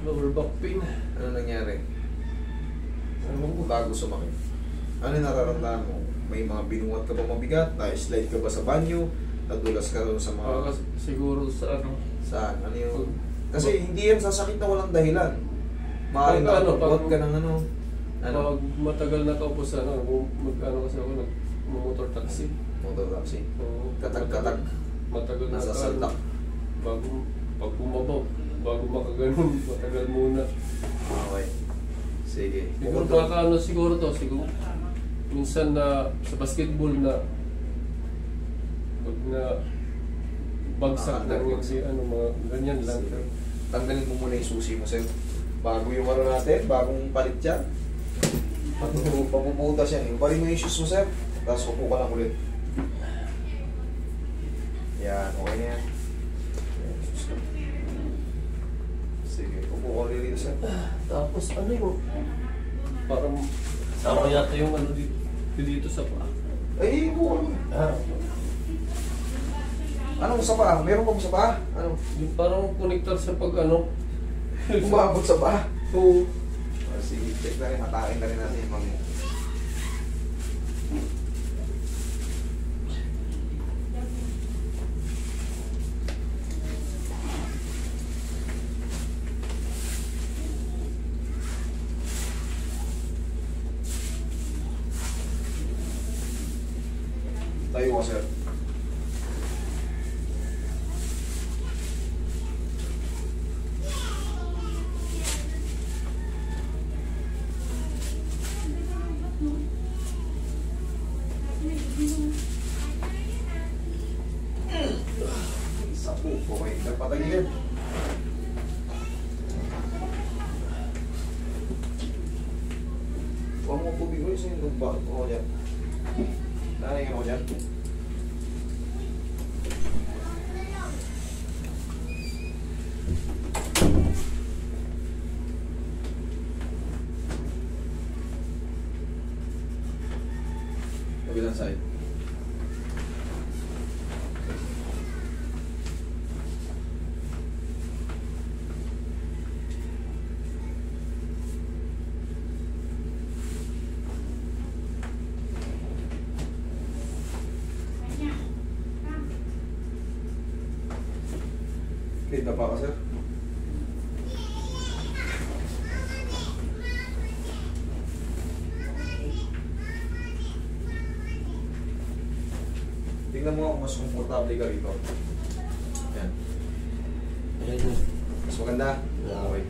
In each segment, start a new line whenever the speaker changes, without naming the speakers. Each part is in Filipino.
Lower back pain.
Ano nangyari? Bago sumakit. Ano yung nararamdaman mo? May mga binuhat ka ba mabigat? Na-slide ka ba sa banyo? Nadulas ka rin sa mga...
Siguro sa ano?
Saan? Ano yung... Kasi hindi yan sasakit na walang dahilan. Maaaring nakapagbuhat ka ng ano.
Pag matagal na kaupo sa ano, mag-ano kasi ako, nag-motor taxi.
Motor taxi.
Oo.
Katag-katag.
Matagal na
nasasaldak.
Bago, pag bumabaw, bago makaganon, matagal muna.
Okay. Sige.
Siguro nakakaano siguro to, siguro minsan na sa basketball na pag na bagsak na yung ano, mga ganyan lang.
Tanggalin mo muna yung susi mo, sir. Bago yung ano natin, bagong palit yan. Papuputas yan. Ibarin mo yung shoes mo, sir. Tapos upo ka lang ulit. Yan, okay na yan. Sige, upo ka ulit dito, sir.
Tapos ano yung parang sama yata yung ano dito sa paa.
Ay, upo ka. Anong sa paa? Meron ba sa paa? Ano?
Yung parang connector sa pag ano.
Umabot sa paa?
Oo.
Sige, check na rin. Hatakin na rin natin yung mga... Tayo ka, sir. Isa po, okay. Nagpatagilid. Huwag mo tubig ko yung nagba't ako dyan. Nanay ako dyan. Kabilang side. Kita pa ka, sir? Tingnan mo kung mas komportable ka rito. Yan. Mas maganda? Okay.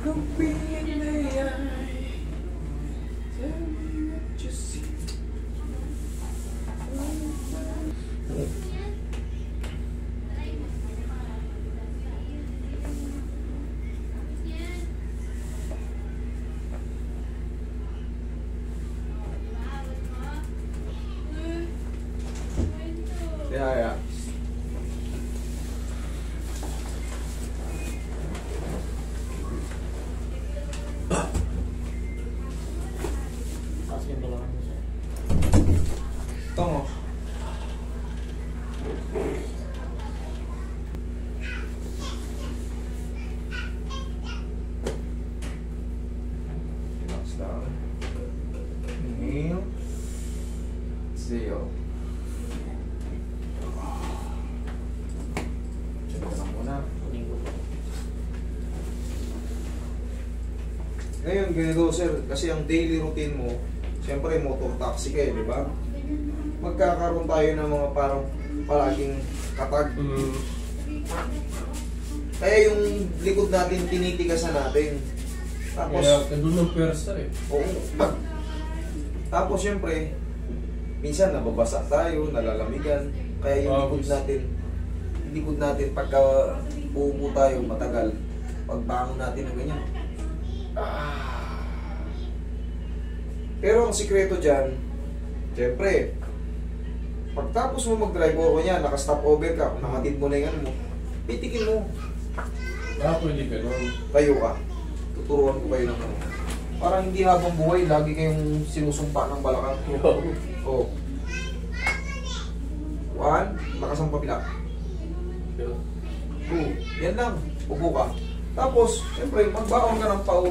Look me in the eye, tell me what you see. Yeah. Tama. Relax lang. Inhale. Exhale. Check ka lang muna. Ngayon, ganito sir, kasi ang daily routine mo, siyempre motor taxi ka di ba? Magkakaroon tayo ng mga parang palaging katag. Kaya yung likod natin, tinitigasan natin. Tapos,
kaya doon ng pwersa eh.
Oo. Tapos siyempre, minsan nababasa tayo, nalalamigan. Kaya yung likod natin, likod natin pagka uupo tayo matagal. Pagbangon natin ng ganyan. Pero ang sikreto dyan, siyempre, pagtapos mo mag-drive o kanya, naka-stop over ka, nakatid mo na yung ano mo, pitikin mo,
Pwede ganun.
tayo ka. Tuturuan ko kayo ng ano. Para hindi habang buhay, lagi kayong sinusumpa ng balakang. Oh. 1, lakas ang papila. 2, yan lang, upo ka. Tapos, siyempre, magbaon ka ng pau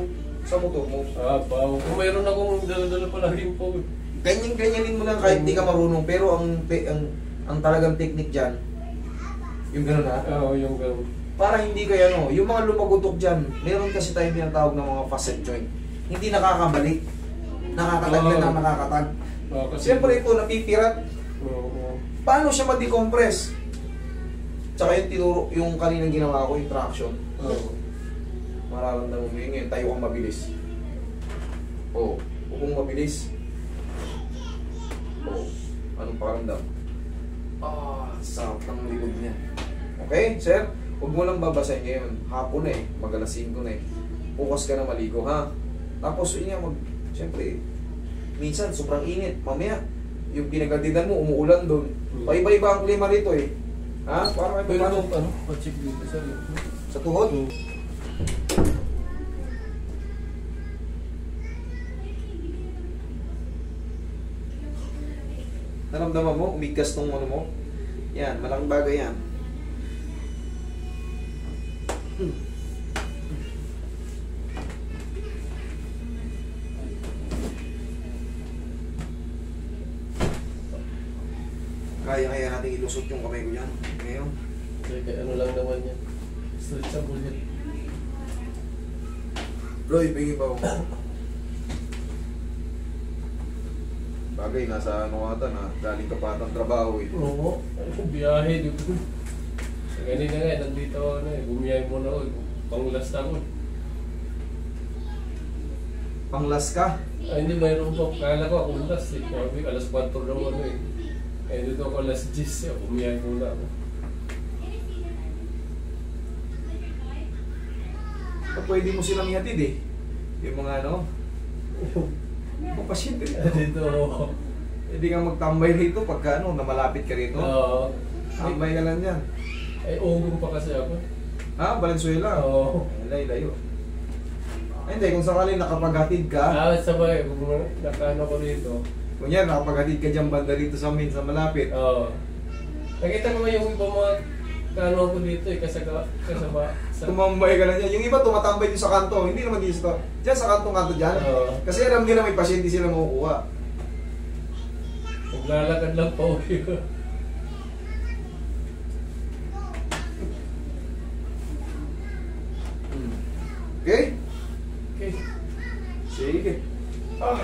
sa motor mo.
Bawo. Kung mayroon akong dala-dala pala rin po.
Ganyan-ganyanin mo lang kahit di ka marunong. Pero ang talagang technique dyan, yung gano'n ha?
Oo, yung ganun.
Para hindi kayo ano, yung mga lumagutok dyan, meron kasi tayong tinatawag ng mga facet joint. Hindi nakakabalik. Nakakataglan na nakakatag.
Kasi,
Siyempre ito, napipirat.
Oo.
Paano siya ma-decompress? Tsaka yung tinuro, yung kaninang ginawa ko, yung traction.
Oo.
Mararamdaman mo yun ngayon, tayo kang mabilis. Oo, upong mabilis. Oo, anong pakiramdam? Sarap ng likod niya. Okay, sir? Huwag mo lang babasahin ngayon. Hapon na eh, mag-alas 5 na eh. Bukas ka na maligo, ha? Tapos yun nga, siyempre, minsan sobrang init. Mamaya, yung pinagatidan mo, umuulan doon. Paiba-iba ang klima rito eh. Ha? Para kayo
Pero
paano?
ano, pa-check dito sa
Sa tuhod? Naramdaman mo, umigas tong ano mo? Yan, malaking bagay yan. Kaya natin ilusot yung kamay ko dyan. Ngayon.
Ano lang naman yan. Stretchable yan.
Roy, bigay ba ako? Bagay, nasa ano ata na, galing ka pa ng trabaho eh.
Oo. Biyahe dito. Ganito nga, nandito ako na eh. Bumiyahe muna ako. Panglas na ako.
Panglas ka?
Ay, hindi, mayroon po. Kala ko ako last eh. Sabi, alas 4 daw ano eh. Eh, dito ako alas 10 eh. Bumiyahe muna ako.
Pwede mo silang ihatid eh. Yung mga ano, mga pasyente rito.
Dito ako.
Hindi ka magtambay rito pagka ano, na malapit ka rito.
Oo.
Tambay ka lang dyan.
Ay, ugong pa kasi ako.
Ha? Valenzuela?
Oo.
Layo. Ay, hindi, kung sakaling nakapaghatid ka,
Sabay. Kung nakano ko rito.
kunyan, nakapaghatid ka dyan banda rito sa amin, sa malapit.
Oo. Nakita ko nga yung ibang mga kano ko dito eh. Kasama sa...
Tumambay ka lang dyan. Yung iba tumatambay din sa kanto. Hindi naman dito sa dyan sa kanto dyan.
Oo.
Kasi alam nila may pasyente sila makukuha.
Maglalakad lang po.
Okay?
Okay.
Sige.
Ah!